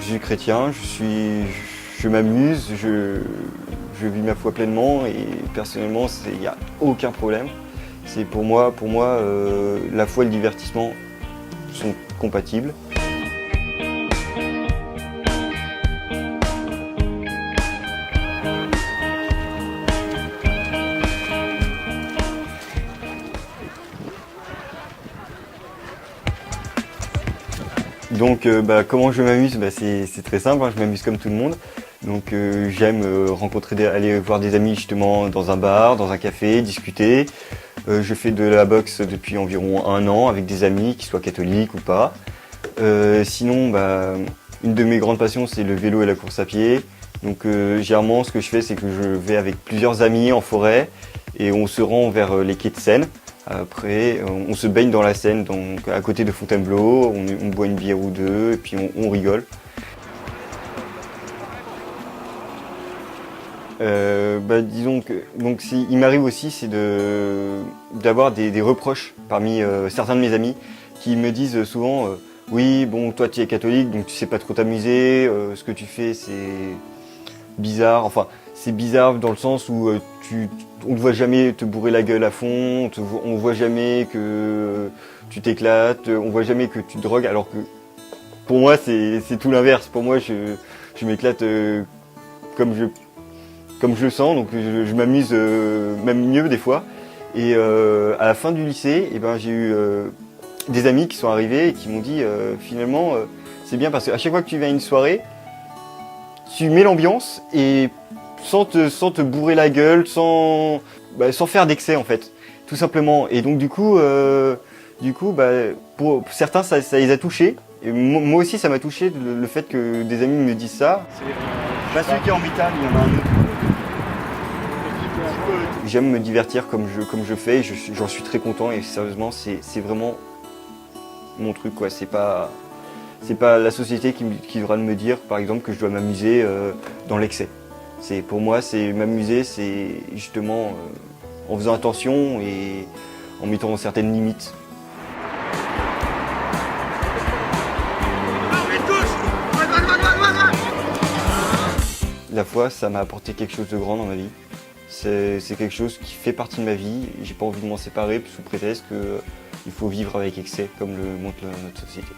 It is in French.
suis chrétien, je m'amuse, je vis ma foi pleinement et personnellement, il n'y a aucun problème. C'est pour moi, la foi et le divertissement sont compatibles. Donc comment je m'amuse, c'est très simple, hein, je m'amuse comme tout le monde. Donc j'aime aller voir des amis justement dans un bar, dans un café, discuter. Je fais de la boxe depuis environ 1 an avec des amis, qu'ils soient catholiques ou pas. Sinon, une de mes grandes passions, c'est le vélo et la course à pied. Donc généralement, ce que je fais, c'est que je vais avec plusieurs amis en forêt et on se rend vers les quais de Seine. Après, on se baigne dans la Seine, donc à côté de Fontainebleau, on boit une bière ou deux et puis on rigole. Disons que il m'arrive aussi, c'est d'avoir des reproches parmi certains de mes amis qui me disent souvent oui, bon, toi tu es catholique, donc tu sais pas trop t'amuser, ce que tu fais c'est bizarre. Enfin, c'est bizarre dans le sens où on ne voit jamais te bourrer la gueule à fond, on voit jamais que tu t'éclates, on voit jamais que tu te drogues, alors que pour moi c'est tout l'inverse. Pour moi, je m'éclate comme je le sens, donc je m'amuse même mieux des fois. Et à la fin du lycée, j'ai eu des amis qui sont arrivés et qui m'ont dit finalement c'est bien parce qu'à chaque fois que tu viens à une soirée, tu mets l'ambiance et sans te bourrer la gueule, sans faire d'excès en fait, tout simplement. Et donc du coup pour certains ça les a touchés. Et moi aussi ça m'a touché le fait que des amis me disent ça. C'est pas celui qui est en métal, il y en a un autre. J'aime me divertir comme je fais, j'en suis très content et sérieusement c'est vraiment mon truc quoi. C'est pas la société qui devra me dire par exemple que je dois m'amuser dans l'excès. Pour moi c'est m'amuser, c'est justement en faisant attention et en mettant certaines limites. La foi, ça m'a apporté quelque chose de grand dans ma vie. C'est quelque chose qui fait partie de ma vie. J'ai pas envie de m'en séparer sous prétexte qu'il faut vivre avec excès, comme le montre notre société.